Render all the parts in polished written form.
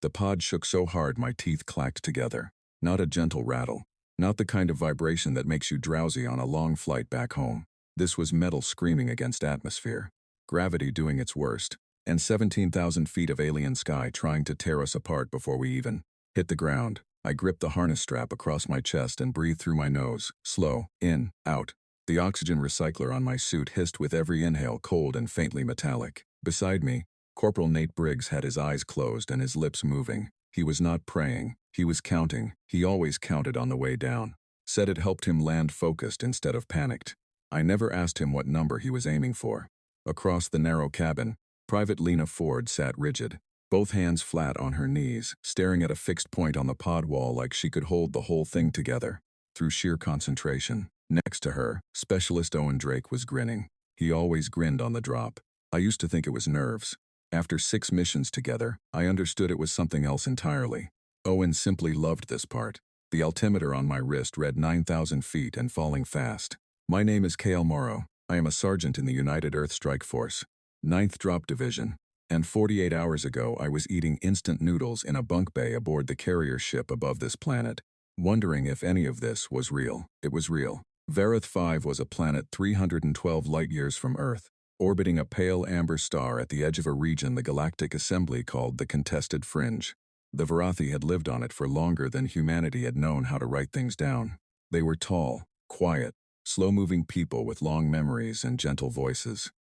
The pod shook so hard my teeth clacked together. Not a gentle rattle. Not the kind of vibration that makes you drowsy on a long flight back home. This was metal screaming against atmosphere. Gravity doing its worst. And 17,000 feet of alien sky trying to tear us apart before we even hit the ground. I gripped the harness strap across my chest and breathed through my nose. Slow. In. Out. The oxygen recycler on my suit hissed with every inhale, cold and faintly metallic. Beside me, Corporal Nate Briggs had his eyes closed and his lips moving. He was not praying. He was counting. He always counted on the way down. Said it helped him land focused instead of panicked. I never asked him what number he was aiming for. Across the narrow cabin, Private Lena Ford sat rigid, both hands flat on her knees, staring at a fixed point on the pod wall like she could hold the whole thing together, through sheer concentration. Next to her, Specialist Owen Drake was grinning. He always grinned on the drop. I used to think it was nerves. After 6 missions together, I understood it was something else entirely. Owen simply loved this part. The altimeter on my wrist read 9,000 feet and falling fast. My name is K.L. Morrow. I am a sergeant in the United Earth Strike Force, 9th Drop Division, and 48 hours ago I was eating instant noodles in a bunk bay aboard the carrier ship above this planet, wondering if any of this was real. It was real. Vareth 5 was a planet 312 light-years from Earth, orbiting a pale amber star at the edge of a region the Galactic Assembly called the Contested Fringe. The Varathi had lived on it for longer than humanity had known how to write things down. They were tall, quiet, slow-moving people with long memories and gentle voices.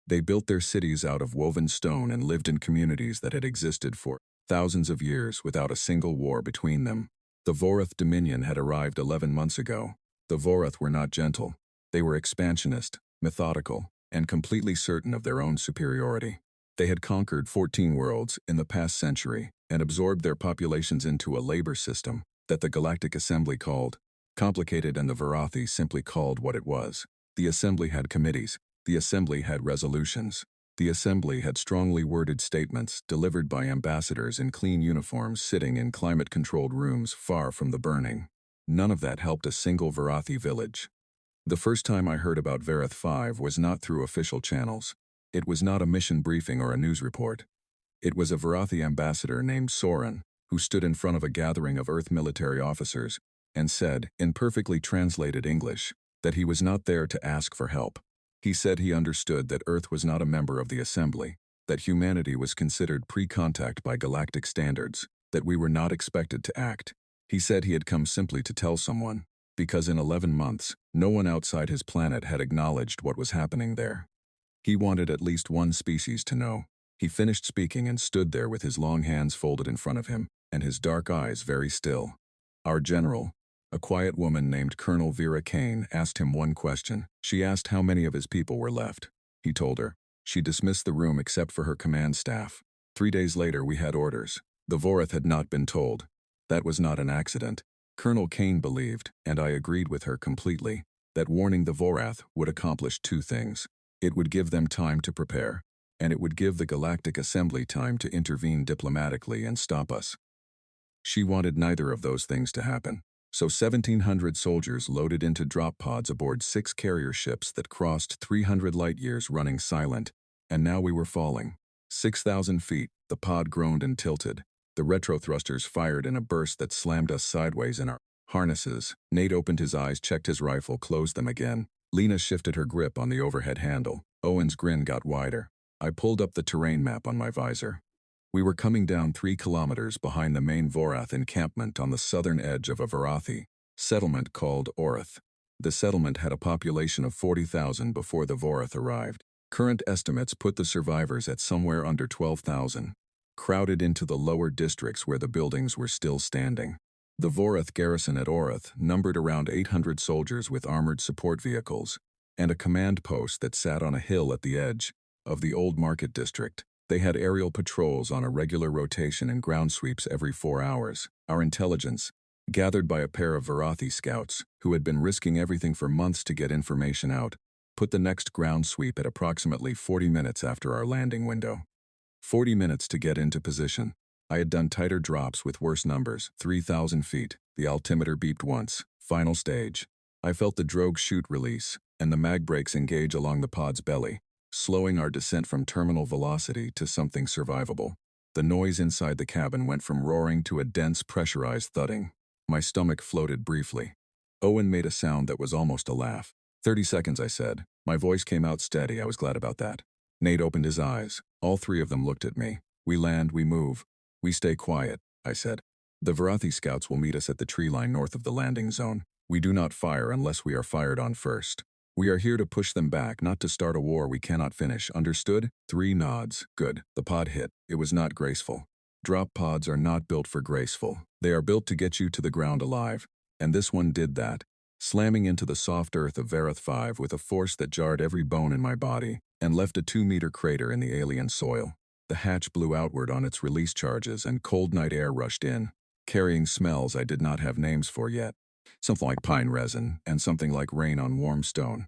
They built their cities out of woven stone and lived in communities that had existed for thousands of years without a single war between them. The Vorath Dominion had arrived 11 months ago. The Vorath were not gentle. They were expansionist, methodical, and completely certain of their own superiority. They had conquered 14 worlds in the past century and absorbed their populations into a labor system that the Galactic Assembly called complicated, and the Varathi simply called what it was. The Assembly had committees. The Assembly had resolutions. The Assembly had strongly worded statements delivered by ambassadors in clean uniforms sitting in climate-controlled rooms far from the burning. None of that helped a single Varathi village. The first time I heard about Vareth 5 was not through official channels. It was not a mission briefing or a news report. It was a Varathi ambassador named Soren, who stood in front of a gathering of Earth military officers and said, in perfectly translated English, that he was not there to ask for help. He said he understood that Earth was not a member of the Assembly, that humanity was considered pre-contact by galactic standards, that we were not expected to act. He said he had come simply to tell someone, because in 11 months, no one outside his planet had acknowledged what was happening there. He wanted at least one species to know. He finished speaking and stood there with his long hands folded in front of him, and his dark eyes very still. Our general, a quiet woman named Colonel Vera Kane, asked him one question. She asked how many of his people were left. He told her. She dismissed the room except for her command staff. 3 days later we had orders. The Vorath had not been told. That was not an accident. Colonel Kane believed, and I agreed with her completely, that warning the Vorath would accomplish 2 things. It would give them time to prepare, and it would give the Galactic Assembly time to intervene diplomatically and stop us. She wanted neither of those things to happen. So 1,700 soldiers loaded into drop pods aboard 6 carrier ships that crossed 300 light-years running silent, and now we were falling. 6,000 feet, the pod groaned and tilted. The retro thrusters fired in a burst that slammed us sideways in our harnesses. Nate opened his eyes, checked his rifle, closed them again. Lena shifted her grip on the overhead handle. Owen's grin got wider. I pulled up the terrain map on my visor. We were coming down 3 kilometers behind the main Vorath encampment on the southern edge of a Varathi settlement called Orith. The settlement had a population of 40,000 before the Vorath arrived. Current estimates put the survivors at somewhere under 12,000, crowded into the lower districts where the buildings were still standing. The Vorath garrison at Orith numbered around 800 soldiers with armored support vehicles, and a command post that sat on a hill at the edge of the old market district. They had aerial patrols on a regular rotation and ground sweeps every 4 hours. Our intelligence, gathered by a pair of Varathi scouts who had been risking everything for months to get information out, put the next ground sweep at approximately 40 minutes after our landing window. 40 minutes to get into position. I had done tighter drops with worse numbers, 3,000 feet. The altimeter beeped once. Final stage. I felt the drogue chute release, and the mag brakes engage along the pod's belly, slowing our descent from terminal velocity to something survivable. The noise inside the cabin went from roaring to a dense, pressurized thudding. My stomach floated briefly. Owen made a sound that was almost a laugh. 30 seconds, I said. My voice came out steady. I was glad about that. Nate opened his eyes. All three of them looked at me. We land, we move. We stay quiet, I said. The Varathi scouts will meet us at the tree line north of the landing zone. We do not fire unless we are fired on first. We are here to push them back, not to start a war we cannot finish. Understood? 3 nods. Good. The pod hit. It was not graceful. Drop pods are not built for graceful. They are built to get you to the ground alive. And this one did that, slamming into the soft earth of Varath 5 with a force that jarred every bone in my body and left a 2-meter crater in the alien soil. The hatch blew outward on its release charges and cold night air rushed in, carrying smells I did not have names for yet. Something like pine resin and something like rain on warm stone.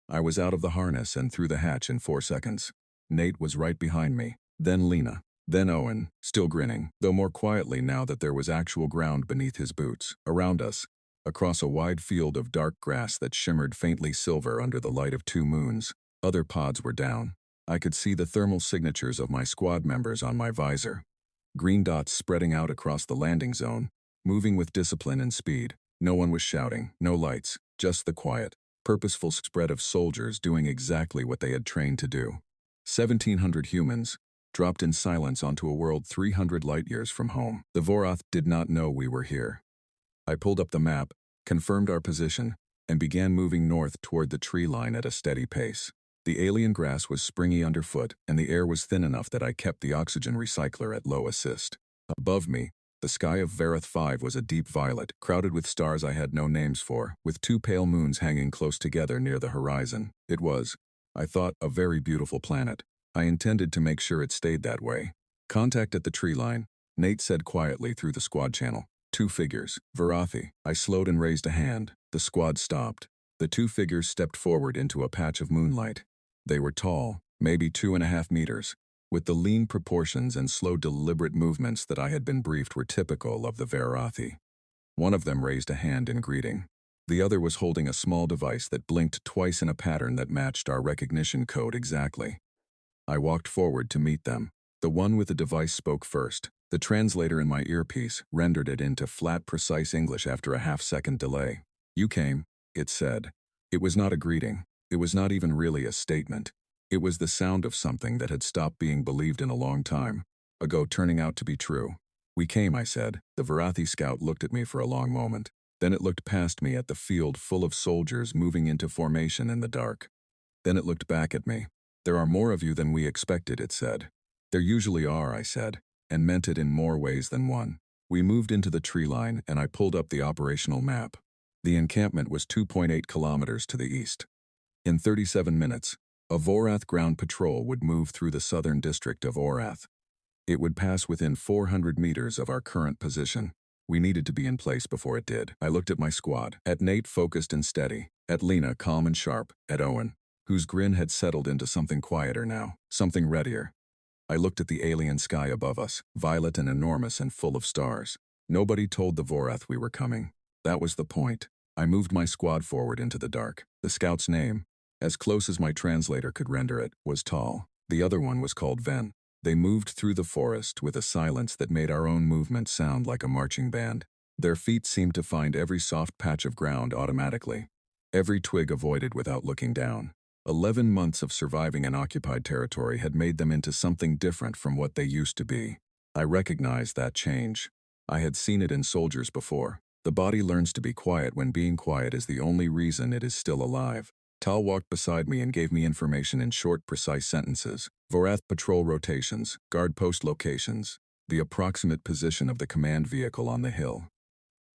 I was out of the harness and through the hatch in 4 seconds. Nate was right behind me, then Lena, then Owen, still grinning, though more quietly now that there was actual ground beneath his boots. Around us, across a wide field of dark grass that shimmered faintly silver under the light of 2 moons, other pods were down. I could see the thermal signatures of my squad members on my visor. Green dots spreading out across the landing zone, moving with discipline and speed. No one was shouting, no lights, just the quiet, purposeful spread of soldiers doing exactly what they had trained to do. 1,700 humans, dropped in silence onto a world 300 light-years from home. The Vorath did not know we were here. I pulled up the map, confirmed our position, and began moving north toward the tree line at a steady pace. The alien grass was springy underfoot, and the air was thin enough that I kept the oxygen recycler at low assist. Above me, the sky of Varath 5 was a deep violet, crowded with stars I had no names for, with 2 pale moons hanging close together near the horizon. It was, I thought, a very beautiful planet. I intended to make sure it stayed that way. Contact at the tree line, Nate said quietly through the squad channel. 2 figures. Varathi. I slowed and raised a hand. The squad stopped. The 2 figures stepped forward into a patch of moonlight. They were tall, maybe 2.5 meters, with the lean proportions and slow deliberate movements that I had been briefed were typical of the Varathi. One of them raised a hand in greeting. The other was holding a small device that blinked twice in a pattern that matched our recognition code exactly. I walked forward to meet them. The one with the device spoke first. The translator in my earpiece rendered it into flat, precise English after a half-second delay. You came, it said. It was not a greeting. It was not even really a statement. It was the sound of something that had stopped being believed in a long time ago turning out to be true. We came, I said. The Varathi scout looked at me for a long moment. Then it looked past me at the field full of soldiers moving into formation in the dark. Then it looked back at me. There are more of you than we expected, it said. There usually are, I said, and meant it in more ways than one. We moved into the tree line and I pulled up the operational map. The encampment was 2.8 kilometers to the east. In 37 minutes, a Vorath ground patrol would move through the southern district of Orath. It would pass within 400 meters of our current position. We needed to be in place before it did. I looked at my squad, at Nate focused and steady, at Lena calm and sharp, at Owen, whose grin had settled into something quieter now, something readier. I looked at the alien sky above us, violet and enormous and full of stars. Nobody told the Vorath we were coming. That was the point. I moved my squad forward into the dark. The scout's name, as close as my translator could render it, was Tal. The other one was called Ven. They moved through the forest with a silence that made our own movement sound like a marching band. Their feet seemed to find every soft patch of ground automatically. Every twig avoided without looking down. 11 months of surviving an occupied territory had made them into something different from what they used to be. I recognized that change. I had seen it in soldiers before. The body learns to be quiet when being quiet is the only reason it is still alive. Tal walked beside me and gave me information in short, precise sentences. Vorath patrol rotations, guard post locations, the approximate position of the command vehicle on the hill.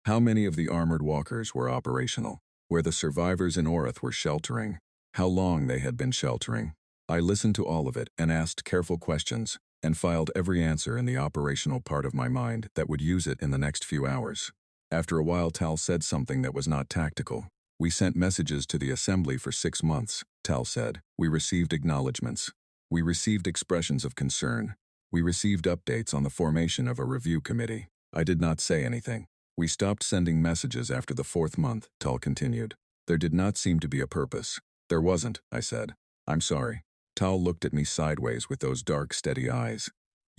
How many of the armored walkers were operational, where the survivors in Orath were sheltering, how long they had been sheltering. I listened to all of it and asked careful questions and filed every answer in the operational part of my mind that would use it in the next few hours. After a while, Tal said something that was not tactical. We sent messages to the assembly for 6 months, Tal said. We received acknowledgements. We received expressions of concern. We received updates on the formation of a review committee. I did not say anything. We stopped sending messages after the 4th month, Tal continued. There did not seem to be a purpose. There wasn't, I said. I'm sorry. Tal looked at me sideways with those dark, steady eyes.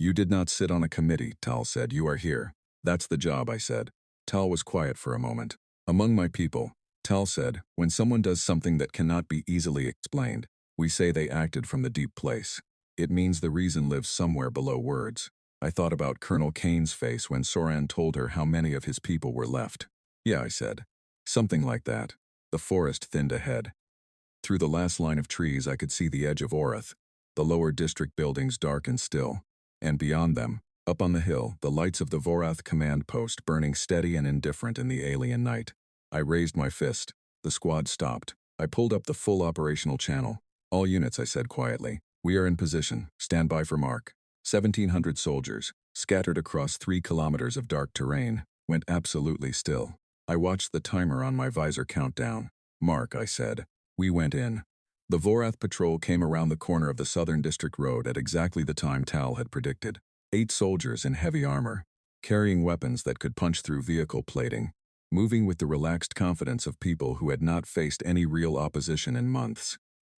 You did not sit on a committee, Tal said. You are here. That's the job, I said. Tal was quiet for a moment. Among my people, Tal said, when someone does something that cannot be easily explained, we say they acted from the deep place. It means the reason lives somewhere below words. I thought about Colonel Kane's face when Soran told her how many of his people were left. Yeah, I said. Something like that. The forest thinned ahead. Through the last line of trees I could see the edge of Orath, the lower district buildings dark and still. And beyond them, up on the hill, the lights of the Vorath command post burning steady and indifferent in the alien night. I raised my fist. The squad stopped. I pulled up the full operational channel. All units, I said quietly. We are in position. Stand by for mark. 1,700 soldiers, scattered across 3 kilometers of dark terrain, went absolutely still. I watched the timer on my visor count down. Mark, I said. We went in. The Vorath patrol came around the corner of the Southern District Road at exactly the time Tal had predicted. 8 soldiers in heavy armor, carrying weapons that could punch through vehicle plating, moving with the relaxed confidence of people who had not faced any real opposition in months.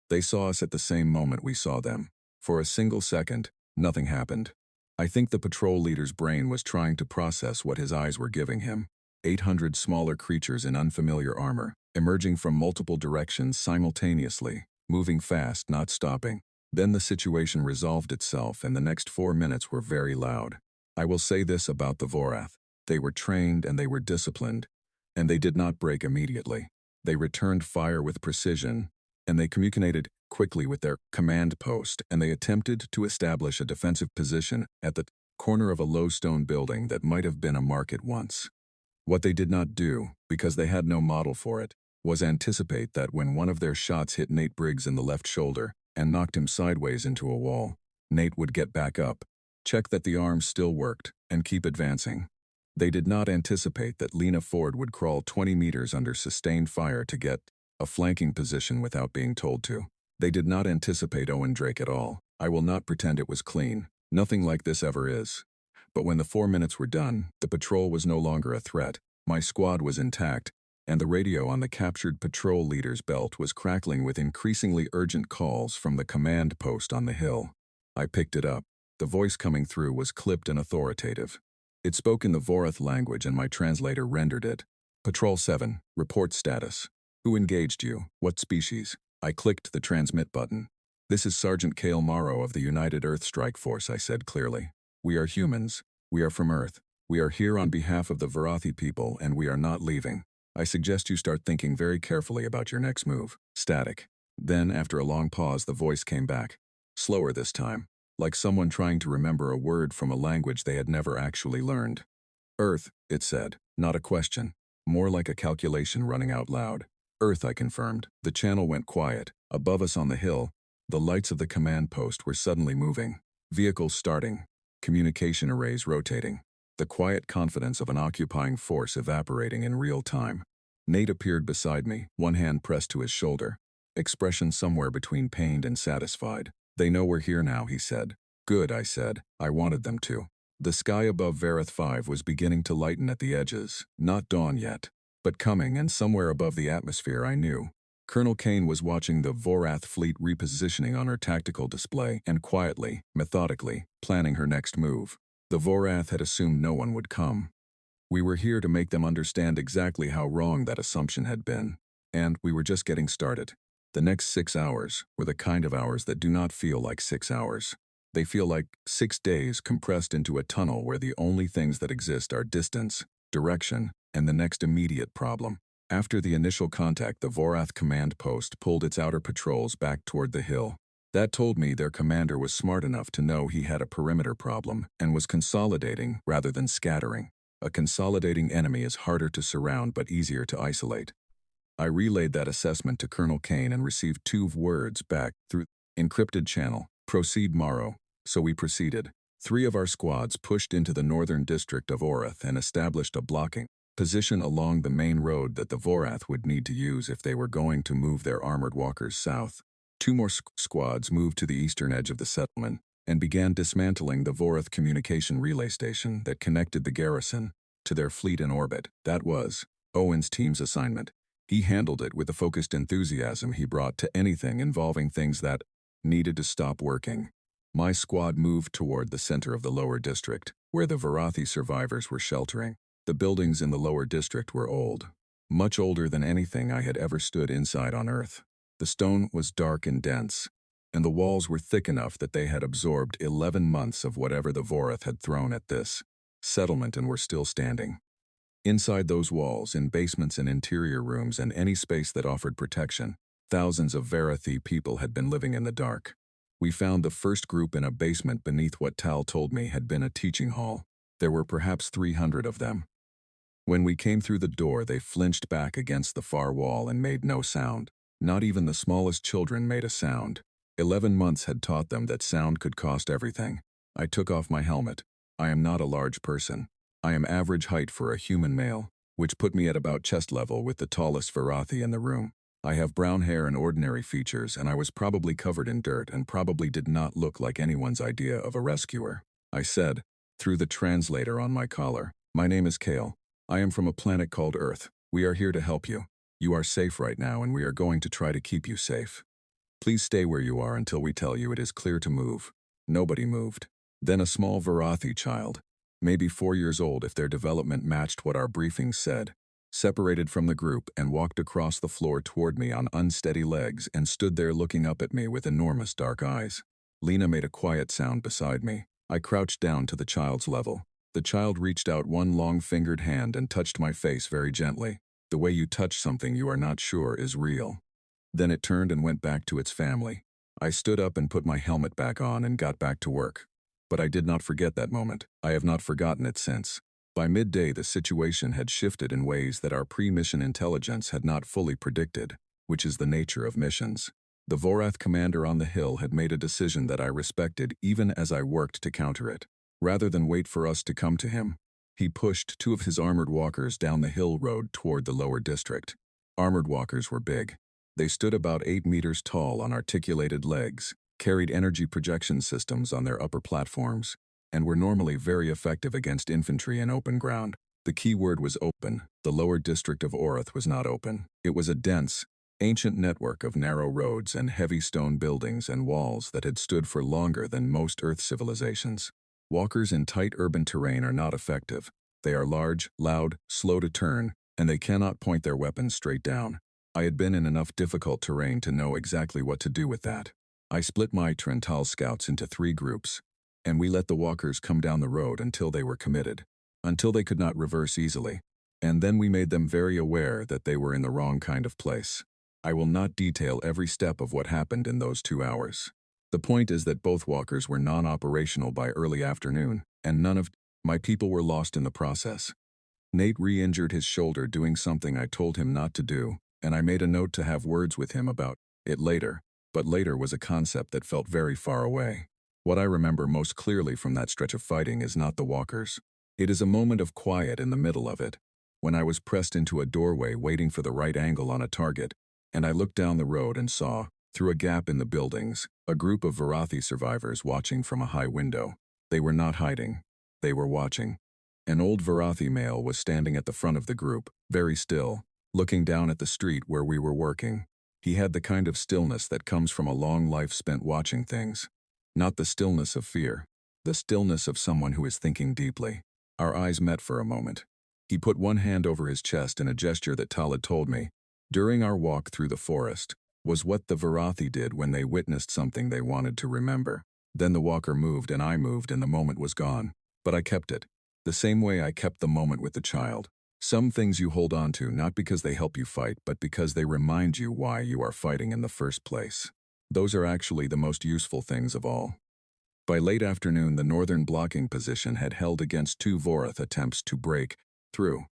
They saw us at the same moment we saw them. For a single second, nothing happened. I think the patrol leader's brain was trying to process what his eyes were giving him. 800 smaller creatures in unfamiliar armor, emerging from multiple directions simultaneously, moving fast, not stopping. Then the situation resolved itself and the next 4 minutes were very loud. I will say this about the Vorath. They were trained and they were disciplined, and they did not break immediately. They returned fire with precision, and they communicated quickly with their command post, and they attempted to establish a defensive position at the corner of a low stone building that might have been a market once. What they did not do, because they had no model for it, was anticipate that when one of their shots hit Nate Briggs in the left shoulder and knocked him sideways into a wall, Nate would get back up, check that the arm still worked, and keep advancing. They did not anticipate that Lena Ford would crawl 20 meters under sustained fire to get a flanking position without being told to. They did not anticipate Owen Drake at all. I will not pretend it was clean. Nothing like this ever is. But when the 4 minutes were done, the patrol was no longer a threat. My squad was intact, and the radio on the captured patrol leader's belt was crackling with increasingly urgent calls from the command post on the hill. I picked it up. The voice coming through was clipped and authoritative. It spoke in the Vorath language and my translator rendered it. Patrol 7, report status. Who engaged you? What species? I clicked the transmit button. This is Sergeant Cale Morrow of the United Earth Strike Force, I said clearly. We are humans. We are from Earth. We are here on behalf of the Vorathi people and we are not leaving. I suggest you start thinking very carefully about your next move. Static. Then, after a long pause, the voice came back. Slower this time, like someone trying to remember a word from a language they had never actually learned. Earth, it said, not a question. More like a calculation running out loud. Earth, I confirmed. The channel went quiet. Above us on the hill, the lights of the command post were suddenly moving. Vehicles starting. Communication arrays rotating. The quiet confidence of an occupying force evaporating in real time. Nate appeared beside me, one hand pressed to his shoulder. Expression somewhere between pained and satisfied. They know we're here now, he said. Good, I said. I wanted them to. The sky above Vareth 5 was beginning to lighten at the edges. Not dawn yet, but coming, and somewhere above the atmosphere I knew. Colonel Kane was watching the Vorath fleet repositioning on her tactical display and quietly, methodically, planning her next move. The Vorath had assumed no one would come. We were here to make them understand exactly how wrong that assumption had been. And we were just getting started. The next 6 hours were the kind of hours that do not feel like 6 hours. They feel like 6 days compressed into a tunnel where the only things that exist are distance, direction, and the next immediate problem. After the initial contact, the Vorath command post pulled its outer patrols back toward the hill. That told me their commander was smart enough to know he had a perimeter problem and was consolidating rather than scattering. A consolidating enemy is harder to surround but easier to isolate. I relayed that assessment to Colonel Kane and received 2 words back through encrypted channel. Proceed, Morrow. So we proceeded. 3 of our squads pushed into the northern district of Orath and established a blocking position along the main road that the Vorath would need to use if they were going to move their armored walkers south. 2 more squads moved to the eastern edge of the settlement and began dismantling the Vorath communication relay station that connected the garrison to their fleet in orbit. That was Owen's team's assignment. He handled it with the focused enthusiasm he brought to anything involving things that needed to stop working. My squad moved toward the center of the lower district, where the Varathi survivors were sheltering. The buildings in the lower district were old, much older than anything I had ever stood inside on Earth. The stone was dark and dense, and the walls were thick enough that they had absorbed 11 months of whatever the Vorath had thrown at this settlement and were still standing. Inside those walls, in basements and interior rooms and any space that offered protection, thousands of Varathi people had been living in the dark. We found the first group in a basement beneath what Tal told me had been a teaching hall. There were perhaps 300 of them. When we came through the door, they flinched back against the far wall and made no sound. Not even the smallest children made a sound. 11 months had taught them that sound could cost everything. I took off my helmet. I am not a large person. I am average height for a human male, which put me at about chest level with the tallest Varathi in the room. I have brown hair and ordinary features, and I was probably covered in dirt and probably did not look like anyone's idea of a rescuer. I said, through the translator on my collar, "My name is Kale. I am from a planet called Earth. We are here to help you. You are safe right now, and we are going to try to keep you safe. Please stay where you are until we tell you it is clear to move." Nobody moved. Then a small Varathi child, maybe 4 years old if their development matched what our briefings said, separated from the group and walked across the floor toward me on unsteady legs and stood there looking up at me with enormous dark eyes. Lena made a quiet sound beside me. I crouched down to the child's level. The child reached out one long-fingered hand and touched my face very gently. The way you touch something you are not sure is real. Then it turned and went back to its family. I stood up and put my helmet back on and got back to work. But I did not forget that moment. I have not forgotten it since. By midday, the situation had shifted in ways that our pre-mission intelligence had not fully predicted, which is the nature of missions. The Vorath commander on the hill had made a decision that I respected even as I worked to counter it. Rather than wait for us to come to him, he pushed 2 of his armored walkers down the hill road toward the lower district. Armored walkers were big. They stood about 8 meters tall on articulated legs, carried energy projection systems on their upper platforms, and were normally very effective against infantry in open ground. The key word was open. The lower district of Orath was not open. It was a dense, ancient network of narrow roads and heavy stone buildings and walls that had stood for longer than most Earth civilizations. Walkers in tight urban terrain are not effective. They are large, loud, slow to turn, and they cannot point their weapons straight down. I had been in enough difficult terrain to know exactly what to do with that. I split my Trental scouts into 3 groups, and we let the walkers come down the road until they were committed, until they could not reverse easily, and then we made them very aware that they were in the wrong kind of place. I will not detail every step of what happened in those 2 hours. The point is that both walkers were non-operational by early afternoon, and none of my people were lost in the process. Nate re-injured his shoulder doing something I told him not to do, and I made a note to have words with him about it later, but later was a concept that felt very far away. What I remember most clearly from that stretch of fighting is not the walkers. It is a moment of quiet in the middle of it, when I was pressed into a doorway waiting for the right angle on a target, and I looked down the road and saw, through a gap in the buildings, a group of Varathi survivors watching from a high window. They were not hiding. They were watching. An old Varathi male was standing at the front of the group, very still, looking down at the street where we were working. He had the kind of stillness that comes from a long life spent watching things. Not the stillness of fear, the stillness of someone who is thinking deeply. Our eyes met for a moment. He put one hand over his chest in a gesture that Tal had told me, during our walk through the forest, was what the Varathi did when they witnessed something they wanted to remember. Then the walker moved and I moved and the moment was gone. But I kept it. The same way I kept the moment with the child. Some things you hold on to not because they help you fight, but because they remind you why you are fighting in the first place. Those are actually the most useful things of all. By late afternoon, the northern blocking position had held against 2 Vorath attempts to break through.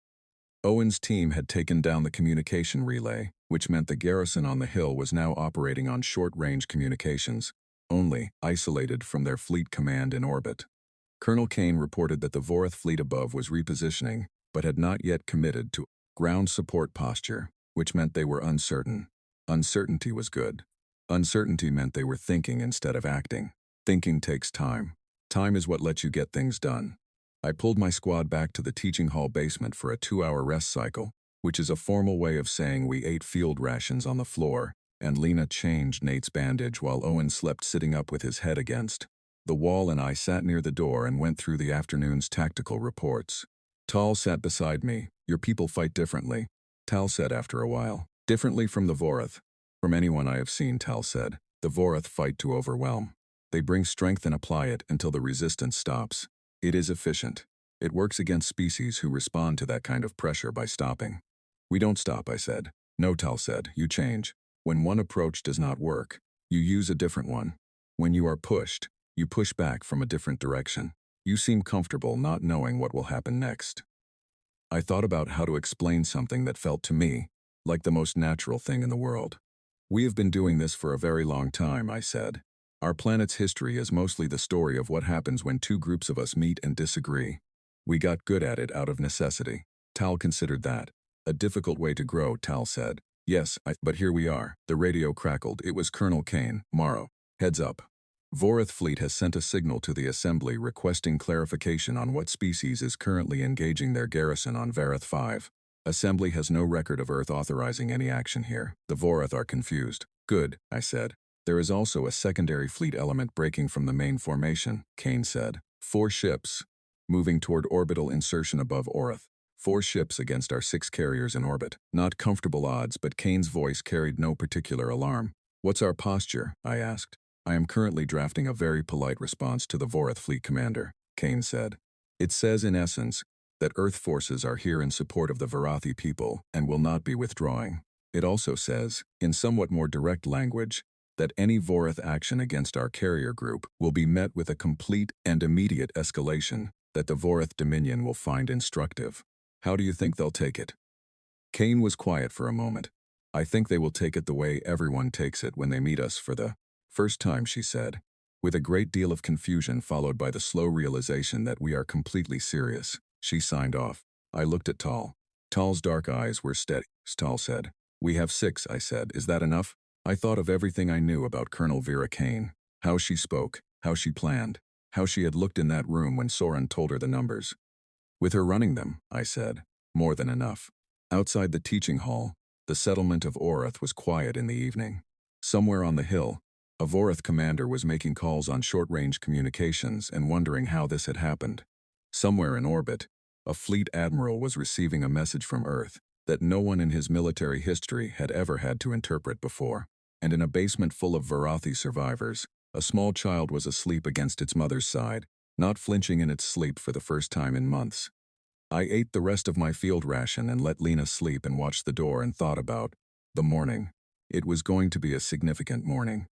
Owen's team had taken down the communication relay, which meant the garrison on the hill was now operating on short-range communications, only isolated from their fleet command in orbit. Colonel Kane reported that the Vorath fleet above was repositioning, but had not yet committed to ground support posture, which meant they were uncertain. Uncertainty was good. Uncertainty meant they were thinking instead of acting. Thinking takes time. Time is what lets you get things done. I pulled my squad back to the teaching hall basement for a 2-hour rest cycle, which is a formal way of saying we ate field rations on the floor, and Lena changed Nate's bandage while Owen slept sitting up with his head against The wall and I sat near the door and went through the afternoon's tactical reports. Tal sat beside me. Your people fight differently, Tal said after a while. Differently from the Vorath. From anyone I have seen, Tal said. The Vorath fight to overwhelm. They bring strength and apply it until the resistance stops. It is efficient. It works against species who respond to that kind of pressure by stopping. We don't stop, I said. No, Tal said, you change. When one approach does not work, you use a different one. When you are pushed, you push back from a different direction. You seem comfortable not knowing what will happen next. I thought about how to explain something that felt to me like the most natural thing in the world. We have been doing this for a very long time, I said. Our planet's history is mostly the story of what happens when two groups of us meet and disagree. We got good at it out of necessity. Tal considered that a difficult way to grow, Tal said. Yes, but here we are. The radio crackled. It was Colonel Kane. Morrow. Heads up. Vorath fleet has sent a signal to the Assembly requesting clarification on what species is currently engaging their garrison on Vareth 5. Assembly has no record of Earth authorizing any action here. The Vorath are confused. Good, I said. There is also a secondary fleet element breaking from the main formation, Kane said. 4 ships. Moving toward orbital insertion above Orith. 4 ships against our 6 carriers in orbit. Not comfortable odds, but Kane's voice carried no particular alarm. What's our posture? I asked. I am currently drafting a very polite response to the Vorath fleet commander, Kane said. It says in essence that Earth forces are here in support of the Varathi people and will not be withdrawing. It also says, in somewhat more direct language, that any Vorath action against our carrier group will be met with a complete and immediate escalation that the Vorath Dominion will find instructive. How do you think they'll take it? Kane was quiet for a moment. I think they will take it the way everyone takes it when they meet us for the first time, she said, with a great deal of confusion followed by the slow realization that we are completely serious. She signed off. I looked at Tal. Tal's dark eyes were steady. Tal said, We have 6, I said. Is that enough? I thought of everything I knew about Colonel Vera Kane. How she spoke, how she planned, how she had looked in that room when Soren told her the numbers. With her running them, I said, more than enough. Outside the teaching hall, the settlement of Orith was quiet in the evening. Somewhere on the hill, a Vorath commander was making calls on short-range communications and wondering how this had happened. Somewhere in orbit, a fleet admiral was receiving a message from Earth that no one in his military history had ever had to interpret before. And in a basement full of Varathi survivors, a small child was asleep against its mother's side, not flinching in its sleep for the first time in months. I ate the rest of my field ration and let Lena sleep and watched the door and thought about the morning. It was going to be a significant morning.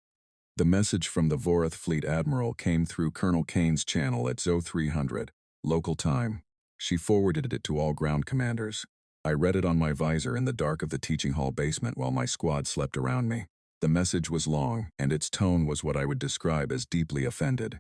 The message from the Vorath Fleet Admiral came through Colonel Kane's channel at ZO 300, local time. She forwarded it to all ground commanders. I read it on my visor in the dark of the teaching hall basement while my squad slept around me. The message was long, and its tone was what I would describe as deeply offended.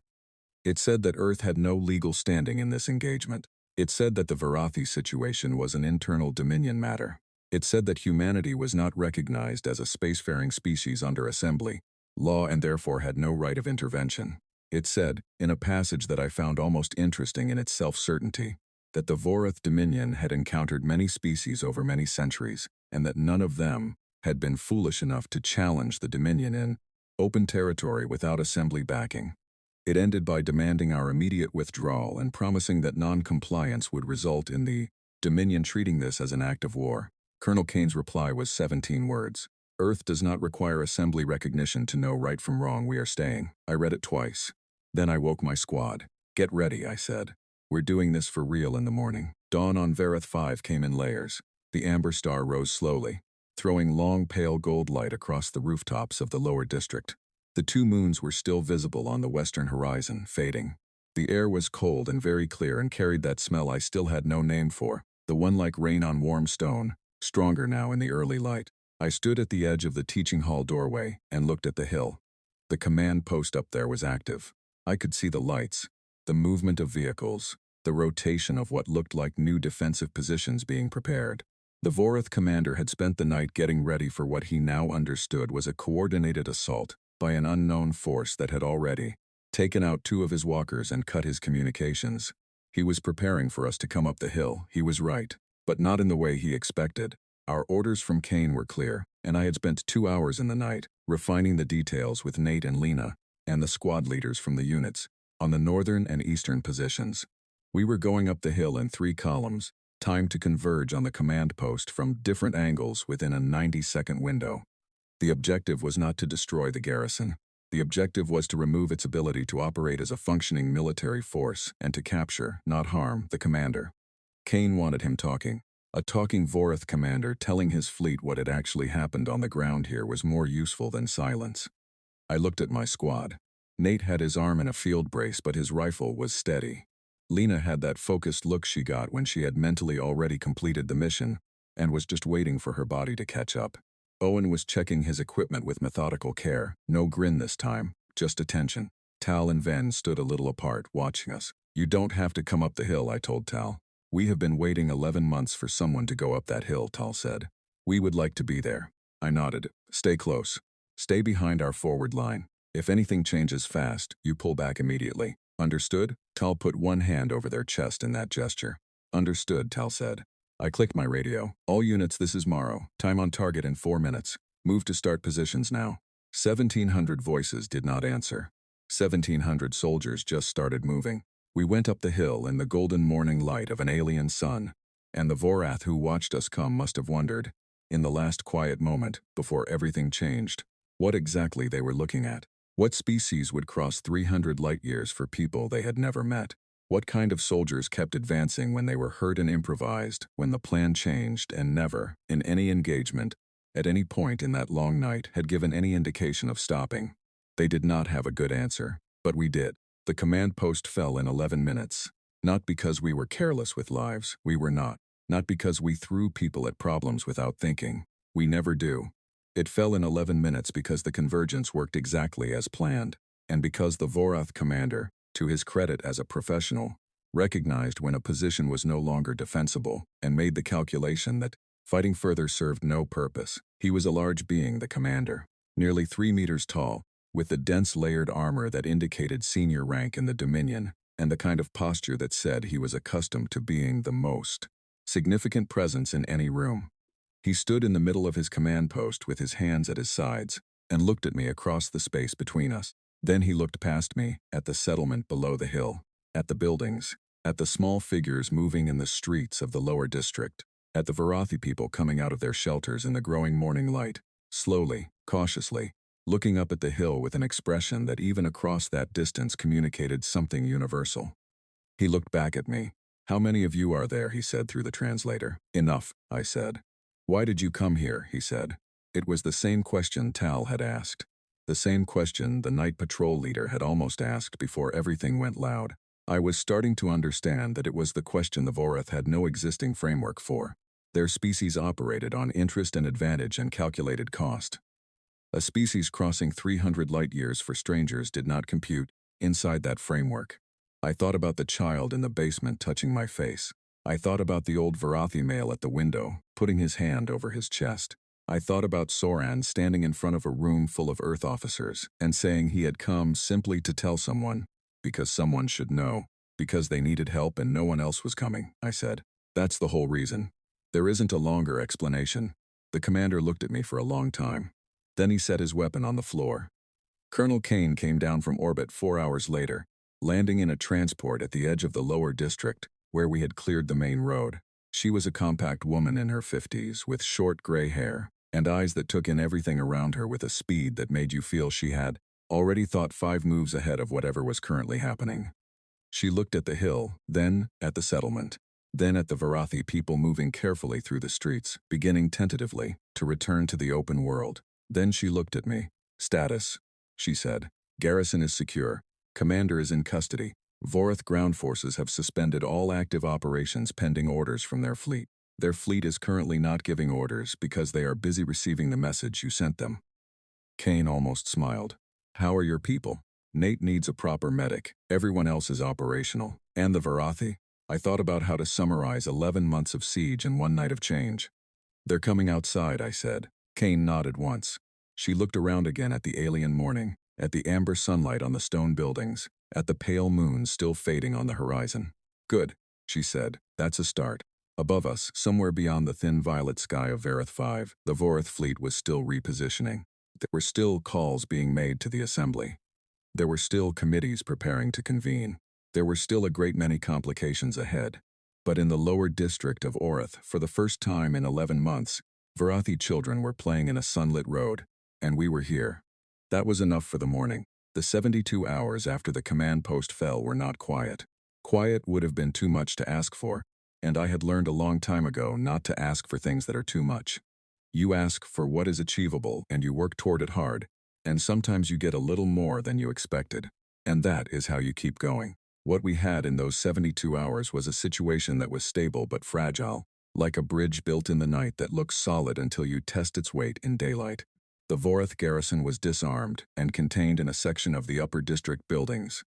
It said that Earth had no legal standing in this engagement. It said that the Varathi situation was an internal Dominion matter. It said that humanity was not recognized as a spacefaring species under assembly law and therefore had no right of intervention. It said, in a passage that I found almost interesting in its self-certainty, that the Vorath Dominion had encountered many species over many centuries, and that none of them had been foolish enough to challenge the Dominion in open territory without assembly backing. It ended by demanding our immediate withdrawal and promising that non-compliance would result in the Dominion treating this as an act of war. Colonel Kane's reply was 17 words. Earth does not require assembly recognition to know right from wrong. We are staying. I read it twice. Then I woke my squad. Get ready, I said. We're doing this for real in the morning. Dawn on Vareth 5 came in layers. The amber star rose slowly, throwing long pale gold light across the rooftops of the lower district. The 2 moons were still visible on the western horizon, fading. The air was cold and very clear and carried that smell I still had no name for, the one like rain on warm stone, stronger now in the early light. I stood at the edge of the teaching hall doorway and looked at the hill. The command post up there was active. I could see the lights, the movement of vehicles, the rotation of what looked like new defensive positions being prepared. The Vorath commander had spent the night getting ready for what he now understood was a coordinated assault by an unknown force that had already taken out 2 of his walkers and cut his communications. He was preparing for us to come up the hill. He was right, but not in the way he expected. Our orders from Kane were clear, and I had spent 2 hours in the night refining the details with Nate and Lena and the squad leaders from the units. on the northern and eastern positions. We were going up the hill in 3 columns, timed to converge on the command post from different angles within a 90-second window. The objective was not to destroy the garrison. The objective was to remove its ability to operate as a functioning military force and to capture, not harm, the commander. Kane wanted him talking. A talking Vorath commander telling his fleet what had actually happened on the ground here was more useful than silence. I looked at my squad. Nate had his arm in a field brace, but his rifle was steady. Lena had that focused look she got when she had mentally already completed the mission and was just waiting for her body to catch up. Owen was checking his equipment with methodical care. No grin this time, just attention. Tal and Ven stood a little apart, watching us. "You don't have to come up the hill," I told Tal. "We have been waiting 11 months for someone to go up that hill," Tal said. "We would like to be there." I nodded. "Stay close. Stay behind our forward line. If anything changes fast, you pull back immediately. Understood?" Tal put one hand over their chest in that gesture. "Understood," Tal said. I clicked my radio. "All units, this is Morrow. Time on target in 4 minutes. Move to start positions now." 1,700 voices did not answer. 1,700 soldiers just started moving. We went up the hill in the golden morning light of an alien sun, and the Vorath who watched us come must have wondered, in the last quiet moment, before everything changed, what exactly they were looking at. What species would cross 300 light-years for people they had never met? What kind of soldiers kept advancing when they were hurt and improvised, when the plan changed and never, in any engagement, at any point in that long night, had given any indication of stopping? They did not have a good answer, but we did. The command post fell in 11 minutes. Not because we were careless with lives, we were not. Not because we threw people at problems without thinking. We never do. It fell in 11 minutes because the convergence worked exactly as planned, and because the Vorath commander, to his credit as a professional, recognized when a position was no longer defensible and made the calculation that fighting further served no purpose. He was a large being, the commander, nearly 3 meters tall, with the dense layered armor that indicated senior rank in the Dominion, and the kind of posture that said he was accustomed to being the most significant presence in any room. He stood in the middle of his command post with his hands at his sides and looked at me across the space between us. Then he looked past me, at the settlement below the hill, at the buildings, at the small figures moving in the streets of the lower district, at the Varathi people coming out of their shelters in the growing morning light, slowly, cautiously, looking up at the hill with an expression that even across that distance communicated something universal. He looked back at me. "How many of you are there?" he said through the translator. "Enough," I said. "Why did you come here?" he said. It was the same question Tal had asked. The same question the night patrol leader had almost asked before everything went loud. I was starting to understand that it was the question the Vorath had no existing framework for. Their species operated on interest and advantage and calculated cost. A species crossing 300 light-years for strangers did not compute inside that framework. I thought about the child in the basement touching my face. I thought about the old Varathi male at the window, putting his hand over his chest. I thought about Soran standing in front of a room full of Earth officers and saying he had come simply to tell someone, because someone should know, because they needed help and no one else was coming. I said, "That's the whole reason. There isn't a longer explanation." The commander looked at me for a long time. Then he set his weapon on the floor. Colonel Kane came down from orbit 4 hours later, landing in a transport at the edge of the lower district, where we had cleared the main road. She was a compact woman in her 50s, with short gray hair, and eyes that took in everything around her with a speed that made you feel she had already thought 5 moves ahead of whatever was currently happening. She looked at the hill, then at the settlement, then at the Varathi people moving carefully through the streets, beginning tentatively to return to the open world. Then she looked at me. "Status," she said. "Garrison is secure. Commander is in custody. Vorath ground forces have suspended all active operations pending orders from their fleet. Their fleet is currently not giving orders because they are busy receiving the message you sent them." Kane almost smiled. "How are your people?" "Nate needs a proper medic. Everyone else is operational. And the Varathi?" I thought about how to summarize 11 months of siege and 1 night of change. "They're coming outside," I said. Kane nodded once. She looked around again at the alien morning, at the amber sunlight on the stone buildings, at the pale moon still fading on the horizon. "Good," she said. "That's a start." Above us, somewhere beyond the thin violet sky of Vareth 5, the Vorath fleet was still repositioning. There were still calls being made to the assembly. There were still committees preparing to convene. There were still a great many complications ahead. But in the lower district of Orith, for the first time in 11 months, Varathi children were playing in a sunlit road, and we were here. That was enough for the morning. The 72 hours after the command post fell were not quiet. Quiet would have been too much to ask for, and I had learned a long time ago not to ask for things that are too much. You ask for what is achievable and you work toward it hard, and sometimes you get a little more than you expected. And that is how you keep going. What we had in those 72 hours was a situation that was stable but fragile, like a bridge built in the night that looks solid until you test its weight in daylight. The Vorith garrison was disarmed and contained in a section of the upper district buildings.